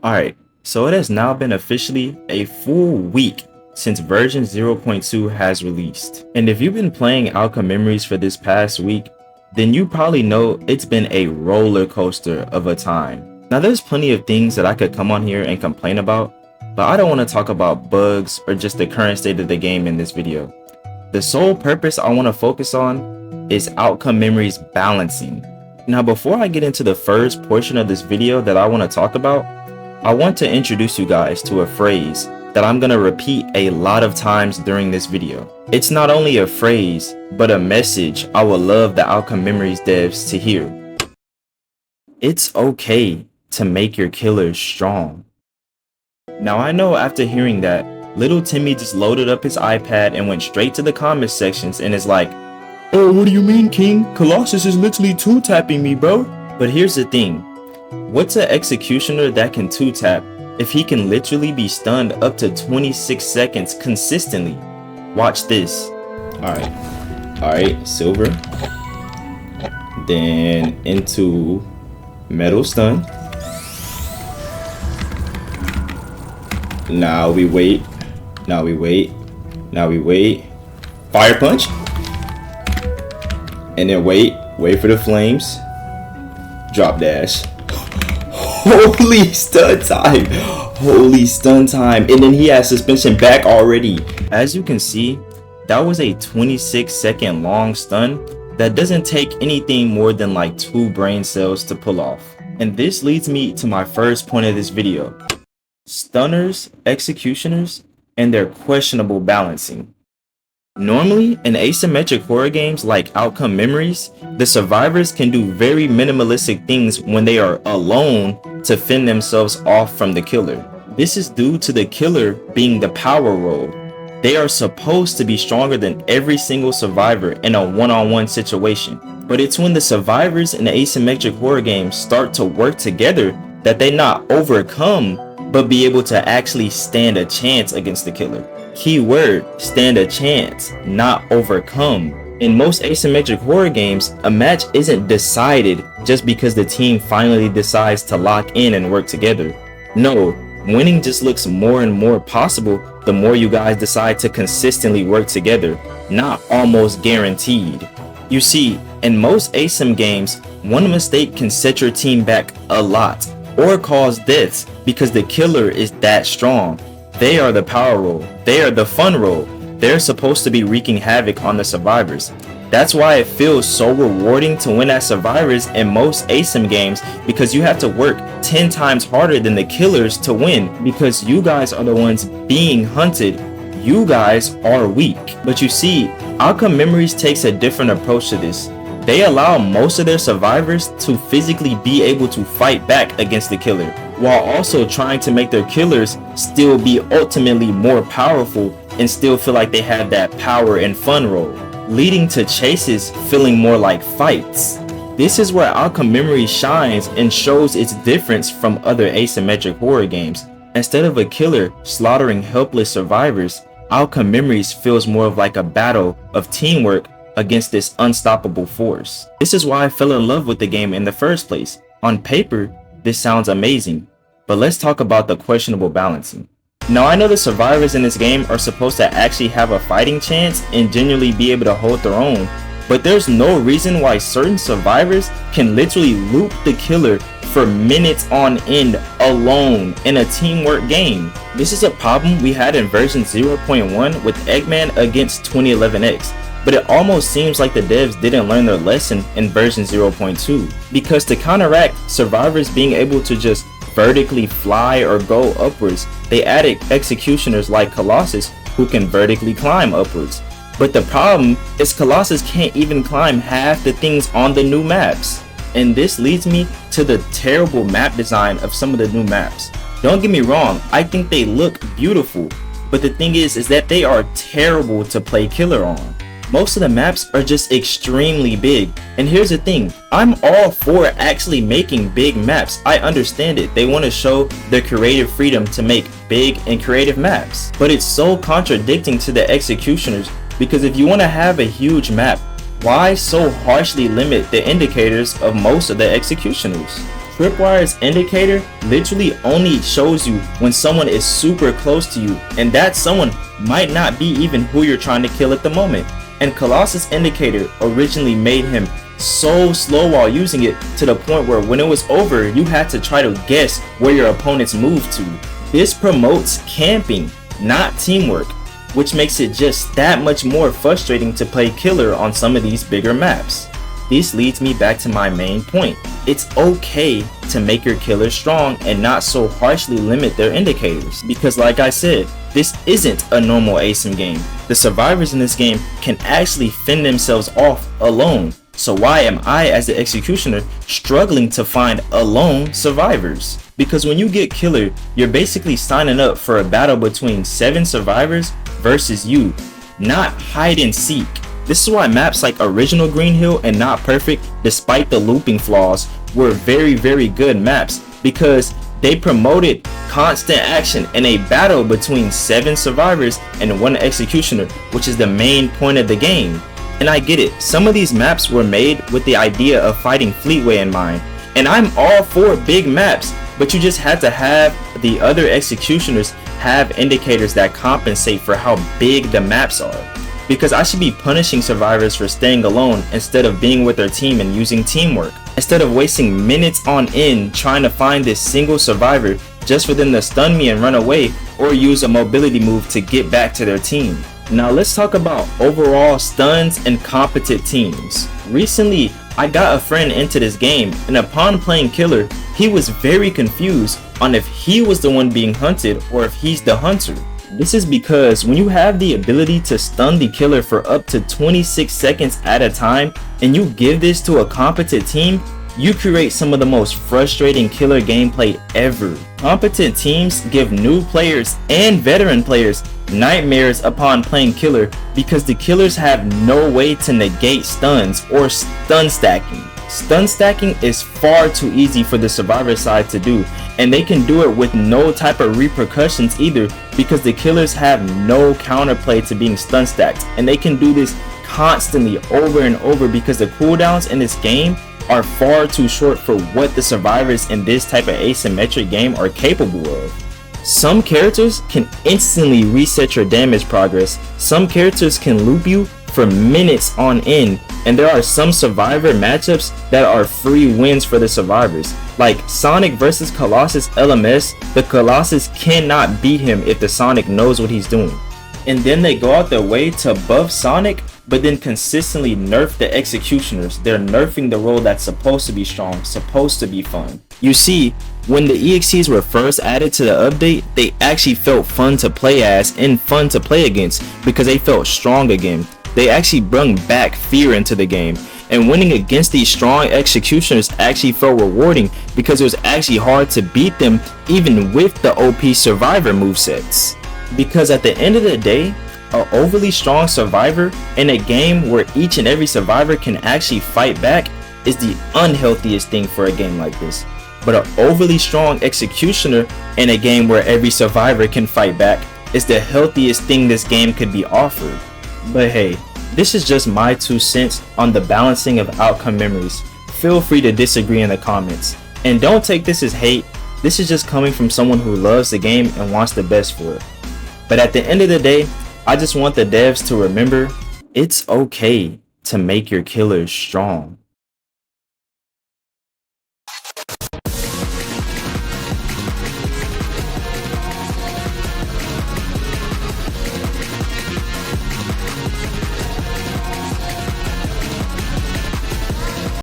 Alright, so it has now been officially a full week since version 0.2 has released. And if you've been playing Outcome Memories for this past week, then you probably know it's been a roller coaster of a time. Now there's plenty of things that I could come on here and complain about, but I don't want to talk about bugs or just the current state of the game in this video. The sole purpose I want to focus on is Outcome Memories balancing. Now before I get into the first portion of this video that I want to talk about, I want to introduce you guys to a phrase that I'm gonna repeat a lot of times during this video. It's not only a phrase, but a message I would love the Outcome Memories devs to hear. It's okay to make your killers strong. Now I know after hearing that, little Timmy just loaded up his iPad and went straight to the comment sections and is like, "Oh, what do you mean, King? Colossus is literally two-tapping me, bro." But here's the thing. What's an executioner that can two-tap if he can literally be stunned up to 26 seconds consistently? Watch this. Alright, silver. Then into metal stun. Now we wait. Fire punch. And then wait for the flames. Drop dash. Holy stun time. And then he has suspension back already. As you can see, that was a 26-second long stun that doesn't take anything more than like 2 brain cells to pull off. And this leads me to my first point of this video. Stunners, executioners, and their questionable balancing. Normally, in asymmetric horror games like Outcome Memories, the survivors can do very minimalistic things when they are alone to fend themselves off from the killer. This is due to the killer being the power role. They are supposed to be stronger than every single survivor in a one-on-one situation. But it's when the survivors in the asymmetric horror games start to work together that they not overcome, but be able to actually stand a chance against the killer. Keyword, stand a chance, not overcome. In most asymmetric horror games, a match isn't decided just because the team finally decides to lock in and work together. No, winning just looks more and more possible the more you guys decide to consistently work together, not almost guaranteed. You see, in most asym games, one mistake can set your team back a lot, or cause deaths because the killer is that strong. They are the power role. They are the fun role. They're supposed to be wreaking havoc on the survivors. That's why it feels so rewarding to win as survivors in most asym games, because you have to work 10 times harder than the killers to win, because you guys are the ones being hunted. You guys are weak. But you see, Outcome Memories takes a different approach to this. They allow most of their survivors to physically be able to fight back against the killer, while also trying to make their killers still be ultimately more powerful and still feel like they have that power and fun role, leading to chases feeling more like fights. This is where Outcome Memories shines and shows its difference from other asymmetric horror games. Instead of a killer slaughtering helpless survivors, Outcome Memories feels more of like a battle of teamwork against this unstoppable force. This is why I fell in love with the game in the first place. On paper, this sounds amazing, but let's talk about the questionable balancing. Now I know the survivors in this game are supposed to actually have a fighting chance and genuinely be able to hold their own, but there's no reason why certain survivors can literally loop the killer for minutes on end alone in a teamwork game. This is a problem we had in version 0.1 with Eggman against 2011X. But it almost seems like the devs didn't learn their lesson in version 0.2, because to counteract survivors being able to just vertically fly or go upwards, they added executioners like Colossus who can vertically climb upwards. But the problem is Colossus can't even climb half the things on the new maps. And this leads me to the terrible map design of some of the new maps. Don't get me wrong, I think they look beautiful, but the thing is that they are terrible to play killer on. Most of the maps are just extremely big. And here's the thing, I'm all for actually making big maps. I understand it. They want to show their creative freedom to make big and creative maps. But it's so contradicting to the executioners, because if you want to have a huge map, why so harshly limit the indicators of most of the executioners? Tripwire's indicator literally only shows you when someone is super close to you, and that someone might not be even who you're trying to kill at the moment. And Colossus indicator originally made him so slow while using it to the point where when it was over, you had to try to guess where your opponents moved to. This promotes camping, not teamwork, which makes it just that much more frustrating to play killer on some of these bigger maps. This leads me back to my main point. It's okay to make your killers strong and not so harshly limit their indicators, because like I said, this isn't a normal ASYM game. The survivors in this game can actually fend themselves off alone. So why am I, as the executioner, struggling to find alone survivors? Because when you get killer, you're basically signing up for a battle between 7 survivors versus you, not hide and seek. This is why maps like Original Green Hill and Not Perfect, despite the looping flaws, were very good maps, because they promoted constant action in a battle between 7 survivors and 1 executioner, which is the main point of the game. And I get it, some of these maps were made with the idea of fighting Fleetway in mind, and I'm all for big maps, but you just had to have the other executioners have indicators that compensate for how big the maps are. Because I should be punishing survivors for staying alone instead of being with their team and using teamwork, instead of wasting minutes on end trying to find this single survivor just for them to stun me and run away, or use a mobility move to get back to their team. Now let's talk about overall stuns and competent teams. Recently, I got a friend into this game, and upon playing killer, he was very confused on if he was the one being hunted or if he's the hunter. This is because when you have the ability to stun the killer for up to 26 seconds at a time, and you give this to a competent team, you create some of the most frustrating killer gameplay ever. Competent teams give new players and veteran players nightmares upon playing killer, because the killers have no way to negate stuns or stun stacking. Stun stacking is far too easy for the survivor side to do, and they can do it with no type of repercussions either, because the killers have no counterplay to being stun stacked, and they can do this constantly over and over because the cooldowns in this game are far too short for what the survivors in this type of asymmetric game are capable of. Some characters can instantly reset your damage progress, some characters can loop you for minutes on end, and there are some survivor matchups that are free wins for the survivors. Like Sonic versus Colossus LMS, the Colossus cannot beat him if the Sonic knows what he's doing. And then they go out their way to buff Sonic, but then consistently nerf the executioners. They're nerfing the role that's supposed to be strong, supposed to be fun. You see, when the EXEs were first added to the update, they actually felt fun to play as and fun to play against because they felt strong again. They actually brought back fear into the game, and winning against these strong executioners actually felt rewarding because it was actually hard to beat them even with the OP survivor movesets. Because at the end of the day, an overly strong survivor in a game where each and every survivor can actually fight back is the unhealthiest thing for a game like this. But an overly strong executioner in a game where every survivor can fight back is the healthiest thing this game could be offered. But hey, this is just my 2 cents on the balancing of outcome memories. Feel free to disagree in the comments. And don't take this as hate, this is just coming from someone who loves the game and wants the best for it. But at the end of the day, I just want the devs to remember, it's okay to make your killers strong.